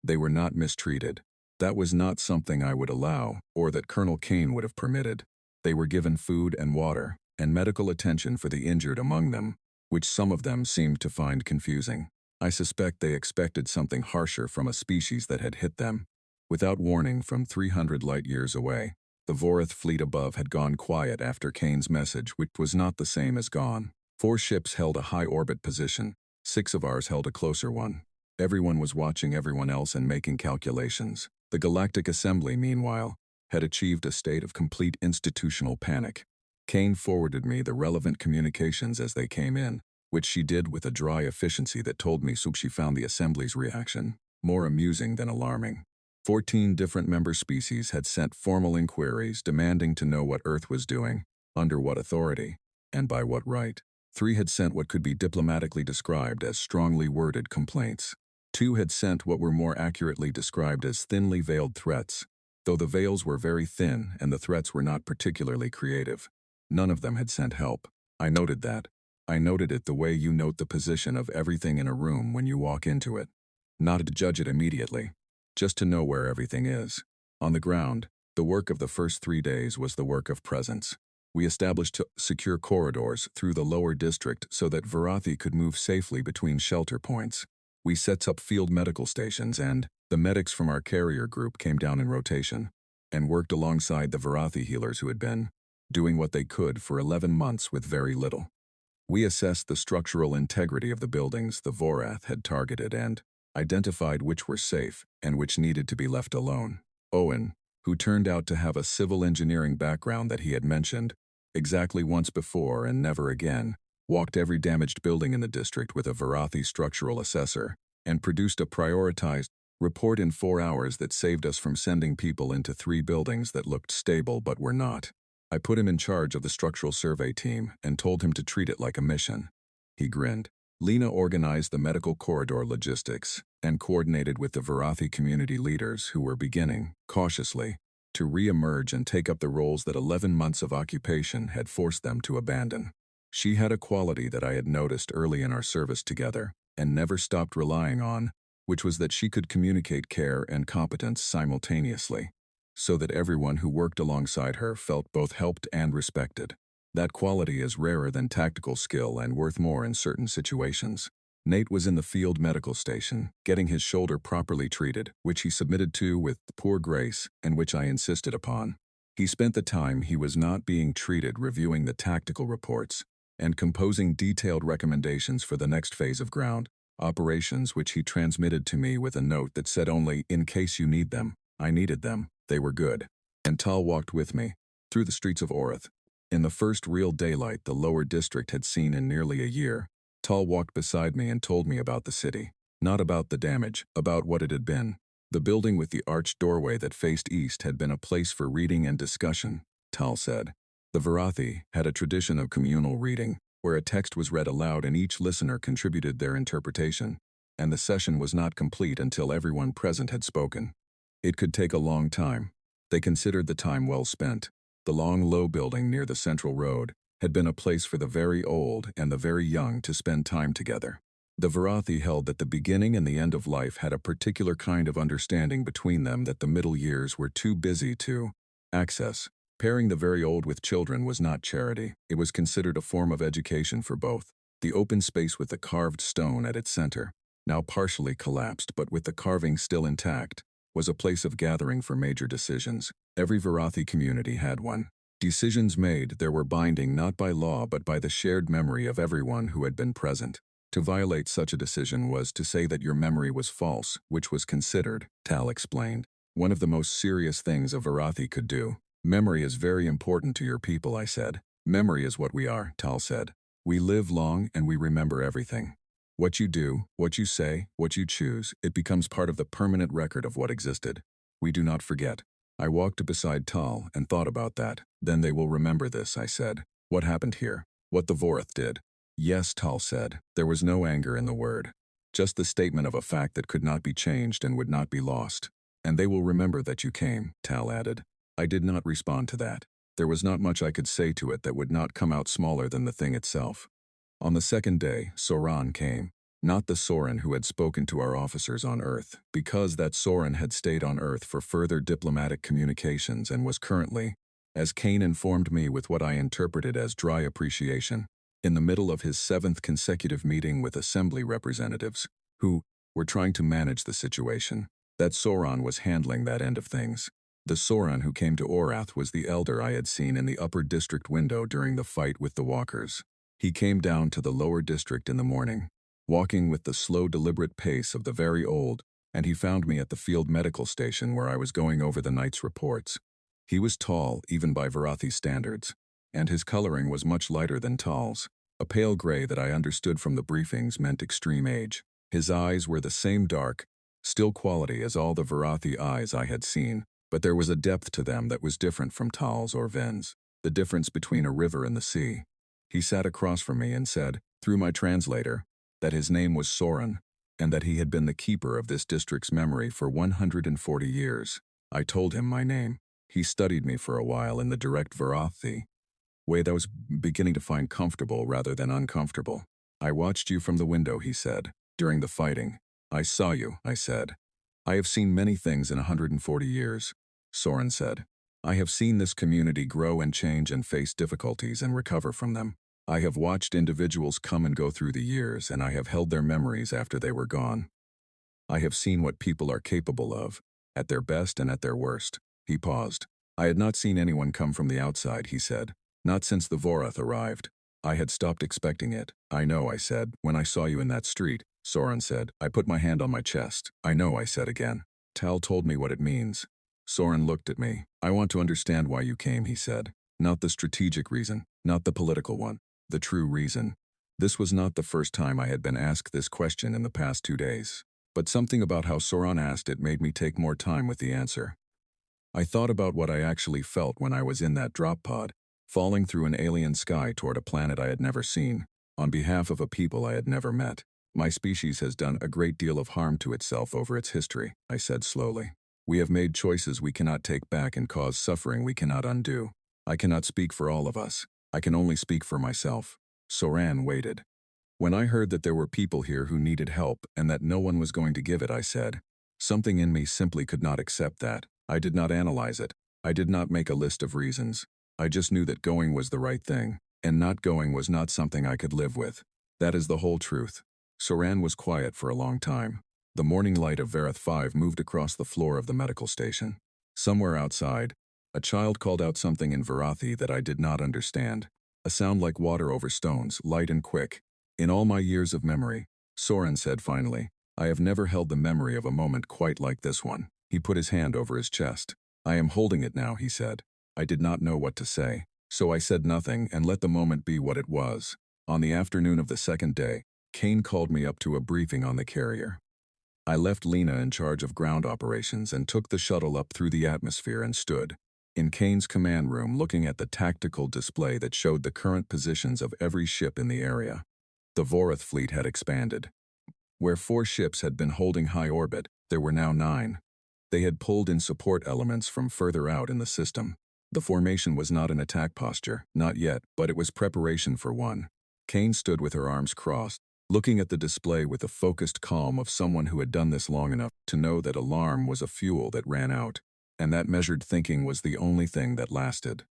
They were not mistreated. That was not something I would allow, or that Colonel Kane would have permitted. They were given food and water, and medical attention for the injured among them, which some of them seemed to find confusing. I suspect they expected something harsher from a species that had hit them. Without warning from 300 light-years away, the Vorith fleet above had gone quiet after Kane's message, which was not the same as gone. 4 ships held a high-orbit position. 6 of ours held a closer one. Everyone was watching everyone else and making calculations. The Galactic Assembly, meanwhile, had achieved a state of complete institutional panic. Kane forwarded me the relevant communications as they came in, which she did with a dry efficiency that told me she found the Assembly's reaction more amusing than alarming. 14 different member species had sent formal inquiries demanding to know what Earth was doing, under what authority, and by what right. 3 had sent what could be diplomatically described as strongly worded complaints. 2 had sent what were more accurately described as thinly veiled threats, though the veils were very thin and the threats were not particularly creative. None of them had sent help. I noted that. I noted it the way you note the position of everything in a room when you walk into it. Not to judge it immediately, just to know where everything is. On the ground, the work of the first 3 days was the work of presence. We established secure corridors through the lower district so that Varathi could move safely between shelter points. We set up field medical stations and the medics from our carrier group came down in rotation and worked alongside the Varathi healers who had been doing what they could for 11 months with very little. We assessed the structural integrity of the buildings the Vorath had targeted and identified which were safe and which needed to be left alone. Owen, who turned out to have a civil engineering background that he had mentioned exactly once before and never again, walked every damaged building in the district with a Varathi structural assessor and produced a prioritized report in 4 hours that saved us from sending people into 3 buildings that looked stable but were not. I put him in charge of the structural survey team and told him to treat it like a mission. He grinned. Lena organized the medical corridor logistics and coordinated with the Varathi community leaders who were beginning, cautiously, to re-emerge and take up the roles that 11 months of occupation had forced them to abandon. She had a quality that I had noticed early in our service together and never stopped relying on, which was that she could communicate care and competence simultaneously, so that everyone who worked alongside her felt both helped and respected. That quality is rarer than tactical skill and worth more in certain situations. Nate was in the field medical station, getting his shoulder properly treated, which he submitted to with poor grace and which I insisted upon. He spent the time he was not being treated reviewing the tactical reports and composing detailed recommendations for the next phase of ground operations, which he transmitted to me with a note that said only, "In case you need them." I needed them. They were good. And Tal walked with me through the streets of Orith. In the first real daylight the lower district had seen in nearly a year, Tal walked beside me and told me about the city. Not about the damage, about what it had been. The building with the arched doorway that faced east had been a place for reading and discussion, Tal said. The Varathi had a tradition of communal reading, where a text was read aloud and each listener contributed their interpretation, and the session was not complete until everyone present had spoken. It could take a long time. They considered the time well spent. The long, low building near the central road had been a place for the very old and the very young to spend time together. The Varathi held that the beginning and the end of life had a particular kind of understanding between them that the middle years were too busy to access. Pairing the very old with children was not charity. It was considered a form of education for both. The open space with the carved stone at its center, now partially collapsed but with the carving still intact, was a place of gathering for major decisions. Every Varathi community had one. Decisions made there were binding not by law but by the shared memory of everyone who had been present. To violate such a decision was to say that your memory was false, which was considered, Tal explained, one of the most serious things a Varathi could do. Memory is very important to your people, I said. Memory is what we are, Tal said. We live long and we remember everything. What you do, what you say, what you choose, it becomes part of the permanent record of what existed. We do not forget. I walked beside Tal and thought about that. Then they will remember this, I said. What happened here? What the Vorath did. Yes, Tal said. There was no anger in the word. Just the statement of a fact that could not be changed and would not be lost. And they will remember that you came, Tal added. I did not respond to that. There was not much I could say to it that would not come out smaller than the thing itself. On the second day, Soran came. Not the Soran who had spoken to our officers on Earth, because that Soran had stayed on Earth for further diplomatic communications and was currently, as Kane informed me with what I interpreted as dry appreciation, in the middle of his 7th consecutive meeting with Assembly representatives, who were trying to manage the situation. That Soran was handling that end of things. The Soran who came to Orath was the elder I had seen in the upper district window during the fight with the walkers. He came down to the lower district in the morning, walking with the slow, deliberate pace of the very old, and he found me at the field medical station where I was going over the night's reports. He was tall, even by Varathi standards, and his coloring was much lighter than Tal's. A pale gray that I understood from the briefings meant extreme age. His eyes were the same dark, still quality as all the Varathi eyes I had seen, but there was a depth to them that was different from Tal's or Ven's, the difference between a river and the sea. He sat across from me and said, through my translator, that his name was Soran, and that he had been the keeper of this district's memory for 140 years. I told him my name. He studied me for a while in the direct Varathi way that I was beginning to find comfortable rather than uncomfortable. I watched you from the window, he said, during the fighting. I saw you, I said. I have seen many things in 140 years, Soran said. I have seen this community grow and change and face difficulties and recover from them. I have watched individuals come and go through the years, and I have held their memories after they were gone. I have seen what people are capable of, at their best and at their worst. He paused. I had not seen anyone come from the outside, he said. Not since the Vorath arrived. I had stopped expecting it. I know, I said, when I saw you in that street, Soran said. I put my hand on my chest. I know, I said again. Tal told me what it means. Soran looked at me. I want to understand why you came, he said. Not the strategic reason, not the political one, the true reason. This was not the first time I had been asked this question in the past 2 days. But something about how Soran asked it made me take more time with the answer. I thought about what I actually felt when I was in that drop pod, falling through an alien sky toward a planet I had never seen, on behalf of a people I had never met. My species has done a great deal of harm to itself over its history, I said slowly. We have made choices we cannot take back and caused suffering we cannot undo. I cannot speak for all of us. I can only speak for myself. Soran waited. When I heard that there were people here who needed help and that no one was going to give it, I said, something in me simply could not accept that. I did not analyze it. I did not make a list of reasons. I just knew that going was the right thing, and not going was not something I could live with. That is the whole truth. Soran was quiet for a long time. The morning light of Varath 5 moved across the floor of the medical station. Somewhere outside, a child called out something in Varathi that I did not understand. A sound like water over stones, light and quick. In all my years of memory, Soran said finally, I have never held the memory of a moment quite like this one. He put his hand over his chest. I am holding it now, he said. I did not know what to say, so I said nothing and let the moment be what it was. On the afternoon of the second day, Kane called me up to a briefing on the carrier. I left Lena in charge of ground operations and took the shuttle up through the atmosphere and stood in Kane's command room looking at the tactical display that showed the current positions of every ship in the area. The Vorath fleet had expanded. Where 4 ships had been holding high orbit, there were now 9. They had pulled in support elements from further out in the system. The formation was not an attack posture, not yet, but it was preparation for one. Kane stood with her arms crossed, looking at the display with the focused calm of someone who had done this long enough to know that alarm was a fuel that ran out, and that measured thinking was the only thing that lasted.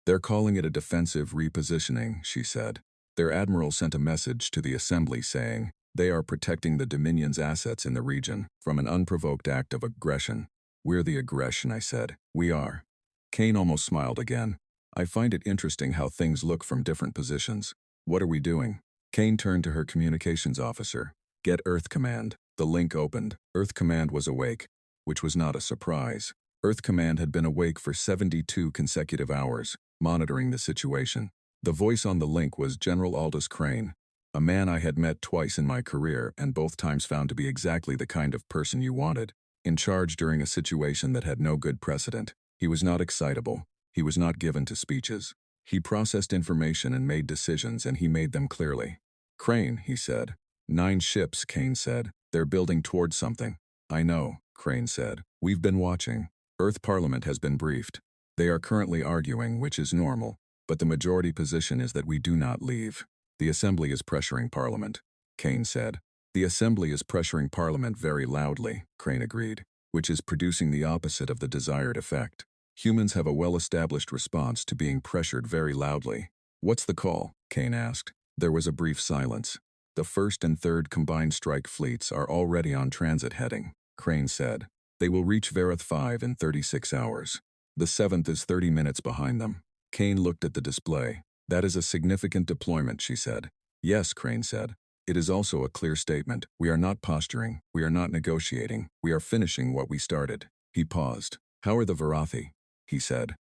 They're calling it a defensive repositioning, she said. Their admiral sent a message to the assembly saying, they are protecting the Dominion's assets in the region from an unprovoked act of aggression. We're the aggression, I said. We are. Kane almost smiled again. I find it interesting how things look from different positions. What are we doing? Kane turned to her communications officer. Get Earth Command. The link opened. Earth Command was awake, which was not a surprise. Earth Command had been awake for 72 consecutive hours, monitoring the situation. The voice on the link was General Aldous Crane, a man I had met twice in my career and both times found to be exactly the kind of person you wanted, in charge during a situation that had no good precedent. He was not excitable. He was not given to speeches. He processed information and made decisions, and he made them clearly. Crane, he said. 9 ships, Kane said. They're building towards something. I know, Crane said. We've been watching. Earth Parliament has been briefed. They are currently arguing, which is normal, but the majority position is that we do not leave. The Assembly is pressuring Parliament, Kane said. The Assembly is pressuring Parliament very loudly, Crane agreed, which is producing the opposite of the desired effect. Humans have a well-established response to being pressured very loudly. What's the call? Kane asked. There was a brief silence. The 1st and 3rd Combined Strike Fleets are already on transit heading, Crane said. They will reach Vareth 5 in 36 hours. The 7th is 30 minutes behind them. Kane looked at the display. That is a significant deployment, she said. Yes, Crane said. It is also a clear statement. We are not posturing. We are not negotiating. We are finishing what we started. He paused. How are the Varathi? He said.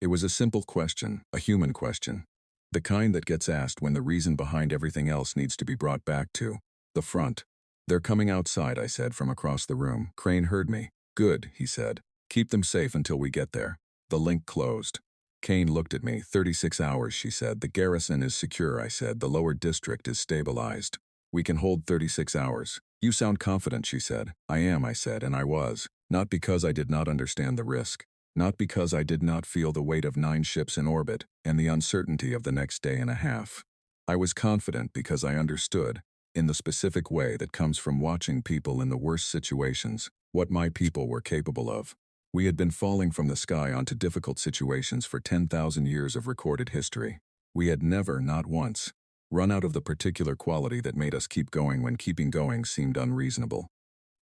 It was a simple question, a human question. The kind that gets asked when the reason behind everything else needs to be brought back to the front. They're coming outside, I said from across the room. Crane heard me. Good, he said. Keep them safe until we get there. The link closed. Kane looked at me. 36 hours, she said. The garrison is secure, I said. The lower district is stabilized. We can hold 36 hours. You sound confident, she said. I am, I said, and I was. Not because I did not understand the risk. Not because I did not feel the weight of 9 ships in orbit and the uncertainty of the next day and a half. I was confident because I understood, in the specific way that comes from watching people in the worst situations, what my people were capable of. We had been falling from the sky onto difficult situations for 10,000 years of recorded history. We had never, not once, run out of the particular quality that made us keep going when keeping going seemed unreasonable.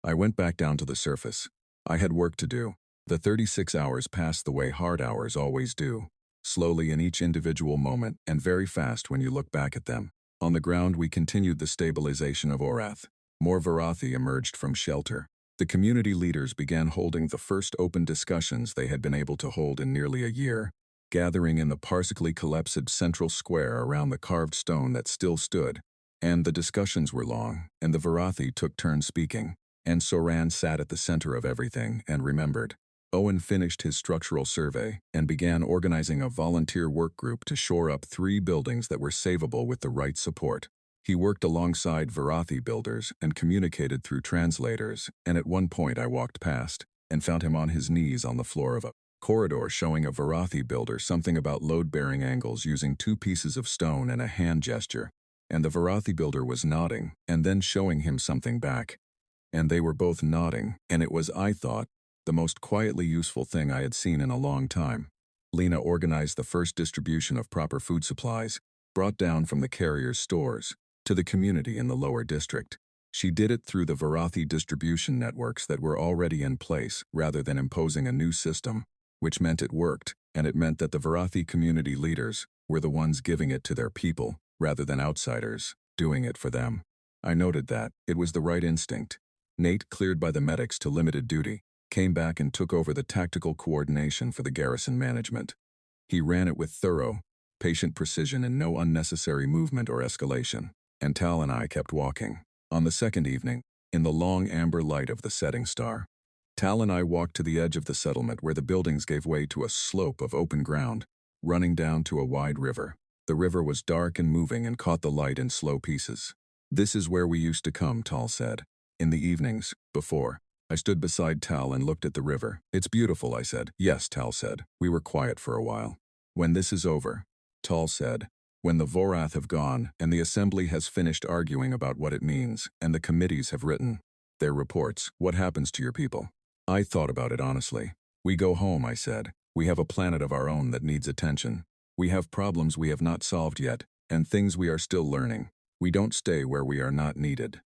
I went back down to the surface. I had work to do. The 36 hours passed the way hard hours always do, slowly in each individual moment and very fast when you look back at them. On the ground we continued the stabilization of Orath. More Varathi emerged from shelter. The community leaders began holding the first open discussions they had been able to hold in nearly a year, gathering in the partially collapsed central square around the carved stone that still stood. And the discussions were long, and the Varathi took turns speaking, and Soran sat at the center of everything and remembered. Owen finished his structural survey and began organizing a volunteer work group to shore up 3 buildings that were savable with the right support. He worked alongside Varathi builders and communicated through translators, and at one point I walked past and found him on his knees on the floor of a corridor showing a Varathi builder something about load-bearing angles using 2 pieces of stone and a hand gesture, and the Varathi builder was nodding and then showing him something back. And they were both nodding, and it was, I thought, the most quietly useful thing I had seen in a long time. Lena organized the first distribution of proper food supplies, brought down from the carrier's stores, to the community in the lower district. She did it through the Varathi distribution networks that were already in place rather than imposing a new system, which meant it worked, and it meant that the Varathi community leaders were the ones giving it to their people, rather than outsiders, doing it for them. I noted that. It was the right instinct. Nate, cleared by the medics to limited duty, came back and took over the tactical coordination for the garrison management. He ran it with thorough, patient precision and no unnecessary movement or escalation. And Tal and I kept walking. On the second evening, in the long amber light of the setting star, Tal and I walked to the edge of the settlement where the buildings gave way to a slope of open ground, running down to a wide river. The river was dark and moving and caught the light in slow pieces. This is where we used to come, Tal said. In the evenings, before. I stood beside Tal and looked at the river. It's beautiful, I said. Yes, Tal said. We were quiet for a while. When this is over, Tal said. When the Vorath have gone and the assembly has finished arguing about what it means and the committees have written their reports, what happens to your people? I thought about it honestly. We go home, I said. We have a planet of our own that needs attention. We have problems we have not solved yet and things we are still learning. We don't stay where we are not needed.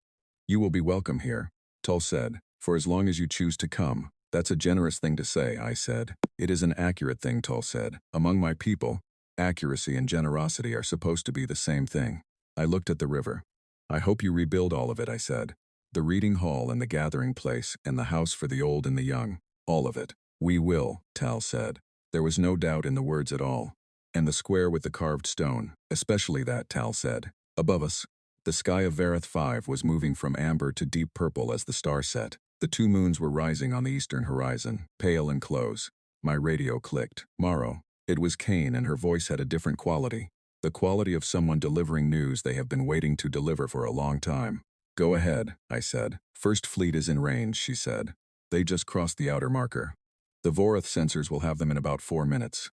You will be welcome here, Tal said, for as long as you choose to come. That's a generous thing to say, I said. It is an accurate thing, Tal said. Among my people, accuracy and generosity are supposed to be the same thing. I looked at the river. I hope you rebuild all of it, I said. The reading hall and the gathering place and the house for the old and the young. All of it. We will, Tal said. There was no doubt in the words at all. And the square with the carved stone, especially that, Tal said. Above us, the sky of Vareth 5 was moving from amber to deep purple as the star set. The 2 moons were rising on the eastern horizon, pale and close. My radio clicked. Morrow. It was Kane, and her voice had a different quality. The quality of someone delivering news they have been waiting to deliver for a long time. Go ahead, I said. First fleet is in range, she said. They just crossed the outer marker. The Voreth sensors will have them in about 4 minutes.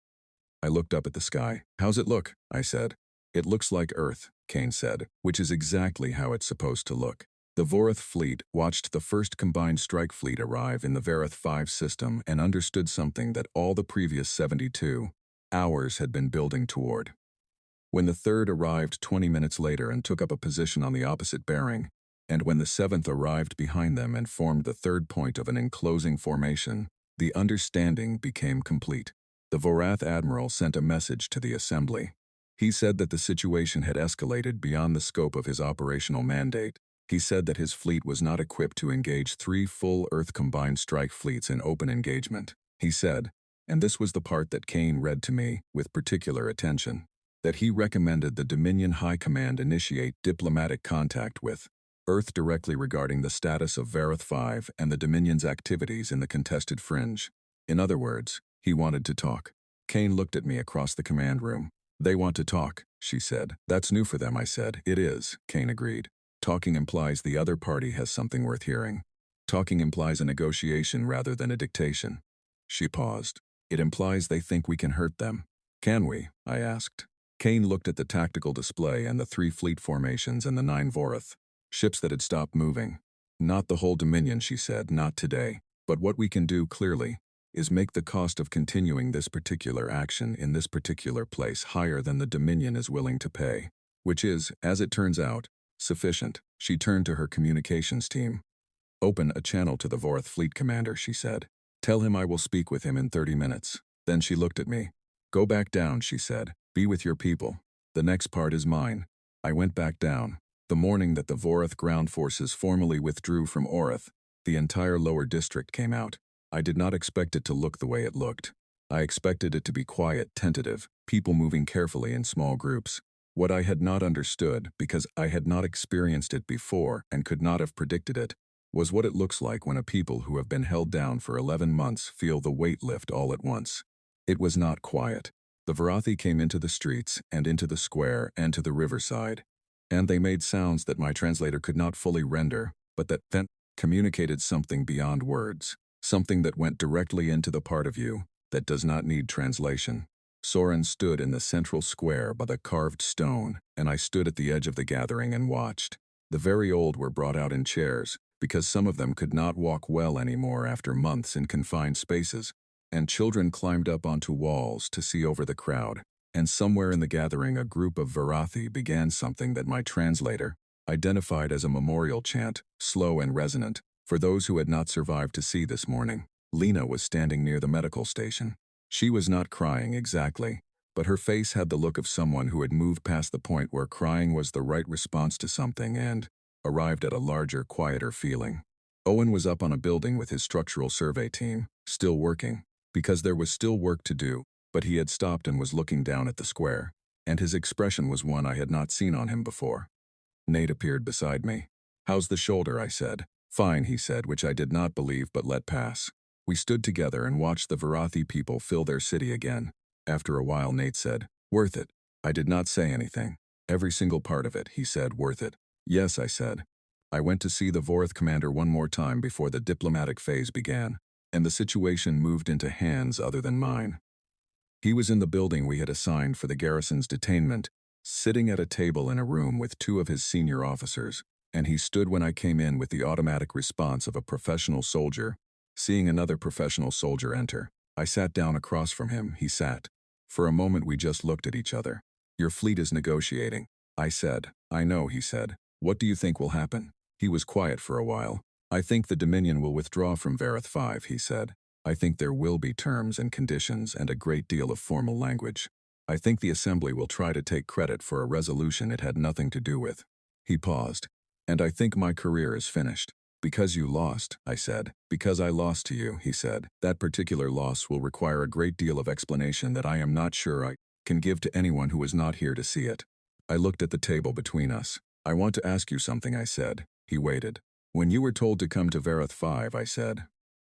I looked up at the sky. How's it look? I said. It looks like Earth, Kane said, which is exactly how it's supposed to look. The Voreth fleet watched the first combined strike fleet arrive in the Vareth 5 system and understood something that all the previous 72 hours had been building toward. When the third arrived 20 minutes later and took up a position on the opposite bearing, and when the 7th arrived behind them and formed the third point of an enclosing formation, the understanding became complete. The Vorath admiral sent a message to the assembly. He said that the situation had escalated beyond the scope of his operational mandate. He said that his fleet was not equipped to engage 3 full Earth combined strike fleets in open engagement. He said, and this was the part that Kane read to me with particular attention, that he recommended the Dominion High Command initiate diplomatic contact with Earth directly regarding the status of Vareth 5 and the Dominion's activities in the contested fringe. In other words, he wanted to talk. Kane looked at me across the command room. They want to talk, she said. That's new for them, I said. It is, Kane agreed. Talking implies the other party has something worth hearing. Talking implies a negotiation rather than a dictation. She paused. It implies they think we can hurt them. Can we? I asked. Kane looked at the tactical display and the 3 fleet formations and the 9 Voreth. Ships that had stopped moving. Not the whole Dominion, she said, not today. But what we can do, clearly, is make the cost of continuing this particular action in this particular place higher than the Dominion is willing to pay. Which is, as it turns out, sufficient. She turned to her communications team. Open a channel to the Voreth fleet commander, she said. Tell him I will speak with him in 30 minutes. Then she looked at me. Go back down, she said. Be with your people. The next part is mine. I went back down. The morning that the Voreth ground forces formally withdrew from Oreth, the entire lower district came out. I did not expect it to look the way it looked. I expected it to be quiet, tentative, people moving carefully in small groups. What I had not understood, because I had not experienced it before and could not have predicted it, was what it looks like when a people who have been held down for 11 months feel the weight lift all at once. It was not quiet. The Varathi came into the streets and into the square and to the riverside. And they made sounds that my translator could not fully render, but that then communicated something beyond words, something that went directly into the part of you that does not need translation. Soren stood in the central square by the carved stone, and I stood at the edge of the gathering and watched. The very old were brought out in chairs, because some of them could not walk well anymore after months in confined spaces, and children climbed up onto walls to see over the crowd. And somewhere in the gathering a group of Varathi began something that my translator identified as a memorial chant, slow and resonant, for those who had not survived to see this morning. Lena was standing near the medical station. She was not crying exactly, but her face had the look of someone who had moved past the point where crying was the right response to something and arrived at a larger, quieter feeling. Owen was up on a building with his structural survey team, still working, because there was still work to do. But he had stopped and was looking down at the square, and his expression was one I had not seen on him before. Nate appeared beside me. How's the shoulder, I said. Fine, he said, which I did not believe but let pass. We stood together and watched the Varathi people fill their city again. After a while Nate said, worth it. I did not say anything. Every single part of it, he said, worth it. Yes, I said. I went to see the Voreth commander one more time before the diplomatic phase began, and the situation moved into hands other than mine. He was in the building we had assigned for the garrison's detainment, sitting at a table in a room with 2 of his senior officers, and he stood when I came in with the automatic response of a professional soldier. Seeing another professional soldier enter, I sat down across from him. He sat. For a moment we just looked at each other. Your fleet is negotiating, I said. I know, he said. What do you think will happen? He was quiet for a while. I think the Dominion will withdraw from Vareth 5, he said. I think there will be terms and conditions and a great deal of formal language. I think the assembly will try to take credit for a resolution it had nothing to do with. He paused. And I think my career is finished. Because you lost, I said. Because I lost to you, he said. That particular loss will require a great deal of explanation that I am not sure I can give to anyone who is not here to see it. I looked at the table between us. I want to ask you something, I said. He waited. When you were told to come to Verath 5, I said.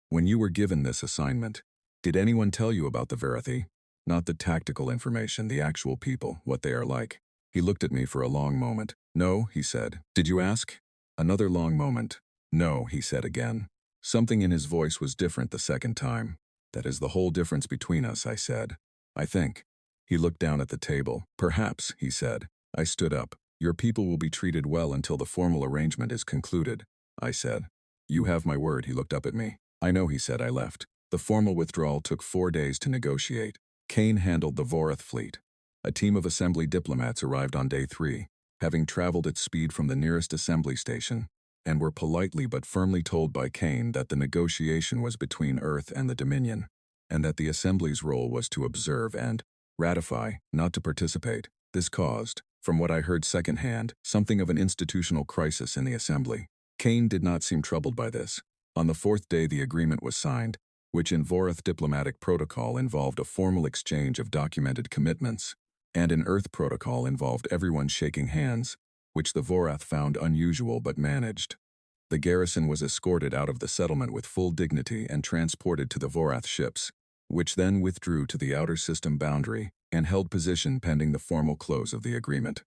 When you were given this assignment, did anyone tell you about the Verathi? Not the tactical information, the actual people, what they are like. He looked at me for a long moment. No, he said. Did you ask? Another long moment. No, he said again. Something in his voice was different the second time. That is the whole difference between us, I said. I think. He looked down at the table. Perhaps, he said. I stood up. Your people will be treated well until the formal arrangement is concluded, I said. You have my word, he looked up at me. I know, he said. I left. The formal withdrawal took 4 days to negotiate. Kane handled the Vorath fleet. A team of assembly diplomats arrived on day 3, having traveled at speed from the nearest assembly station, and were politely but firmly told by Kane that the negotiation was between Earth and the Dominion, and that the assembly's role was to observe and ratify, not to participate. This caused, from what I heard secondhand, something of an institutional crisis in the assembly. Kane did not seem troubled by this. On the 4th day the agreement was signed, which in Vorath diplomatic protocol involved a formal exchange of documented commitments, and in Earth protocol involved everyone shaking hands, which the Vorath found unusual but managed. The garrison was escorted out of the settlement with full dignity and transported to the Vorath ships, which then withdrew to the outer system boundary and held position pending the formal close of the agreement.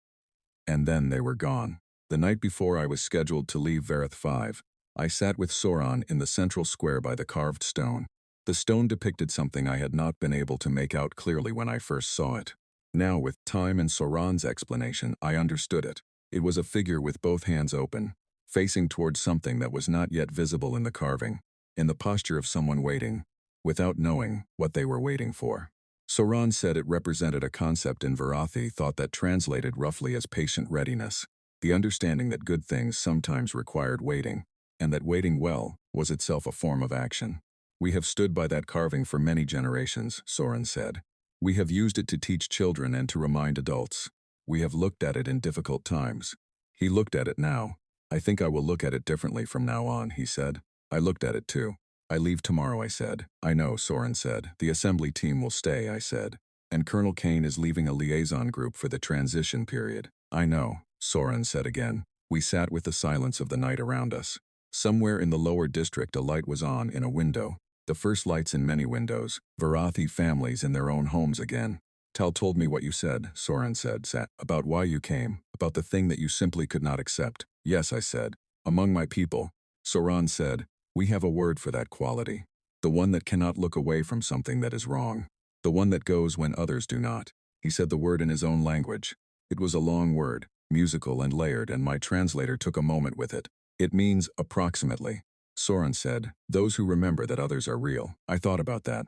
And then they were gone. The night before I was scheduled to leave Verath 5, I sat with Soran in the central square by the carved stone. The stone depicted something I had not been able to make out clearly when I first saw it. Now, with time and Soran's explanation, I understood it. It was a figure with both hands open, facing towards something that was not yet visible in the carving, in the posture of someone waiting, without knowing what they were waiting for. Soran said it represented a concept in Varathi thought that translated roughly as patient readiness, the understanding that good things sometimes required waiting, and that waiting well was itself a form of action. We have stood by that carving for many generations, Soran said. We have used it to teach children and to remind adults. We have looked at it in difficult times. He looked at it now. I think I will look at it differently from now on, he said. I looked at it too. I leave tomorrow, I said. I know, Soran said. The assembly team will stay, I said. And Colonel Kane is leaving a liaison group for the transition period. I know, Soran said again. We sat with the silence of the night around us. Somewhere in the lower district a light was on in a window. The first lights in many windows. Varathi families in their own homes again. Tal told me what you said, Soran said, about why you came, about the thing that you simply could not accept. Yes, I said. Among my people, Soran said, we have a word for that quality. The one that cannot look away from something that is wrong. The one that goes when others do not. He said the word in his own language. It was a long word, musical and layered, and my translator took a moment with it. It means approximately. Soran said, those who remember that others are real. I thought about that.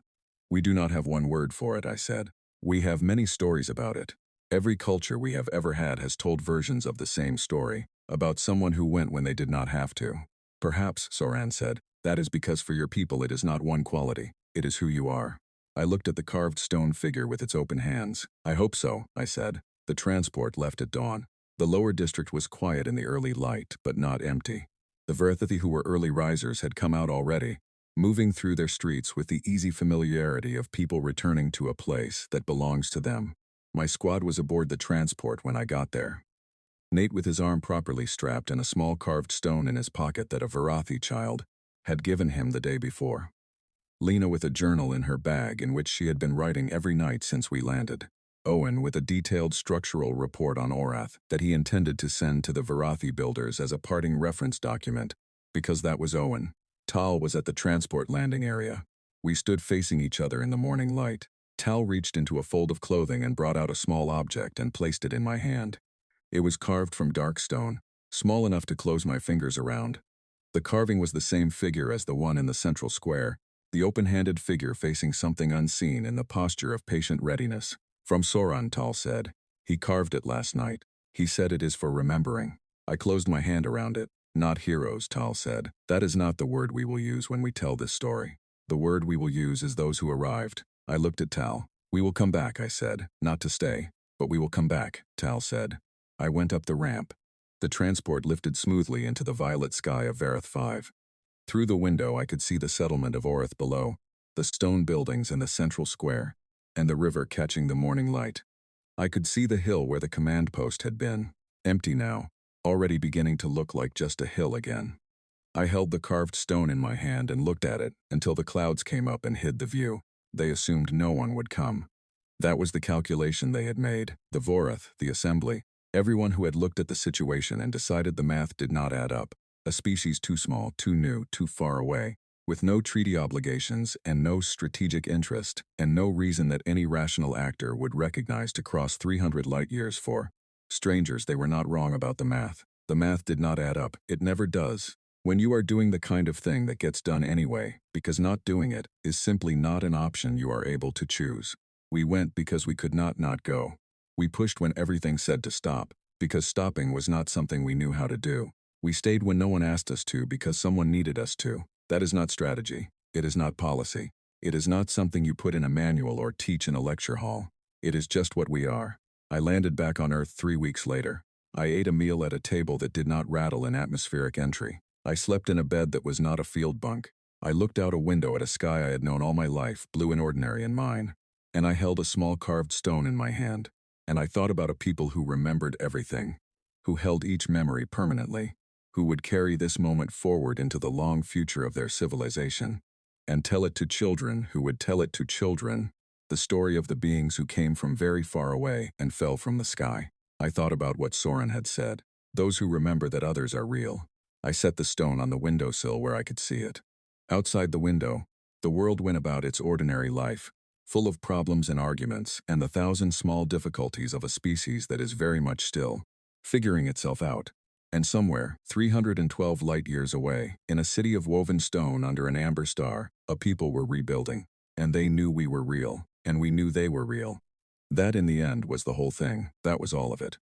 We do not have one word for it, I said. We have many stories about it. Every culture we have ever had has told versions of the same story, about someone who went when they did not have to. Perhaps, Soran said, that is because for your people it is not one quality, it is who you are. I looked at the carved stone figure with its open hands. I hope so, I said. The transport left at dawn. The lower district was quiet in the early light, but not empty. The Varathi who were early risers had come out already, moving through their streets with the easy familiarity of people returning to a place that belongs to them. My squad was aboard the transport when I got there. Nate with his arm properly strapped and a small carved stone in his pocket that a Varathi child had given him the day before. Lena with a journal in her bag in which she had been writing every night since we landed. Owen with a detailed structural report on Orath that he intended to send to the Varathi builders as a parting reference document, because that was Owen. Tal was at the transport landing area. We stood facing each other in the morning light. Tal reached into a fold of clothing and brought out a small object and placed it in my hand. It was carved from dark stone, small enough to close my fingers around. The carving was the same figure as the one in the central square, the open-handed figure facing something unseen in the posture of patient readiness. From Soran, Tal said. He carved it last night. He said it is for remembering. I closed my hand around it. Not heroes, Tal said. That is not the word we will use when we tell this story. The word we will use is those who arrived. I looked at Tal. We will come back, I said. Not to stay, but we will come back, Tal said. I went up the ramp. The transport lifted smoothly into the violet sky of Vareth 5. Through the window I could see the settlement of Orith below, the stone buildings in the central square, and the river catching the morning light. I could see the hill where the command post had been, empty now, already beginning to look like just a hill again. I held the carved stone in my hand and looked at it until the clouds came up and hid the view. They assumed no one would come. That was the calculation they had made, the Vorith, the assembly, everyone who had looked at the situation and decided the math did not add up. A species too small, too new, too far away, with no treaty obligations and no strategic interest, and no reason that any rational actor would recognize to cross 300 light-years for. Strangers, they were not wrong about the math. The math did not add up. It never does. When you are doing the kind of thing that gets done anyway, because not doing it is simply not an option you are able to choose. We went because we could not go. We pushed when everything said to stop, because stopping was not something we knew how to do. We stayed when no one asked us to because someone needed us to. That is not strategy. It is not policy. It is not something you put in a manual or teach in a lecture hall. It is just what we are. I landed back on Earth 3 weeks later. I ate a meal at a table that did not rattle in atmospheric entry. I slept in a bed that was not a field bunk. I looked out a window at a sky I had known all my life, blue and ordinary and mine. And I held a small carved stone in my hand. And I thought about a people who remembered everything, who held each memory permanently, who would carry this moment forward into the long future of their civilization, and tell it to children who would tell it to children, the story of the beings who came from very far away and fell from the sky. I thought about what Soren had said, those who remember that others are real. I set the stone on the windowsill where I could see it. Outside the window, the world went about its ordinary life, full of problems and arguments and the thousand small difficulties of a species that is very much still, figuring itself out. And somewhere, 312 light-years away, in a city of woven stone under an amber star, a people were rebuilding. And they knew we were real, and we knew they were real. That in the end was the whole thing, that was all of it.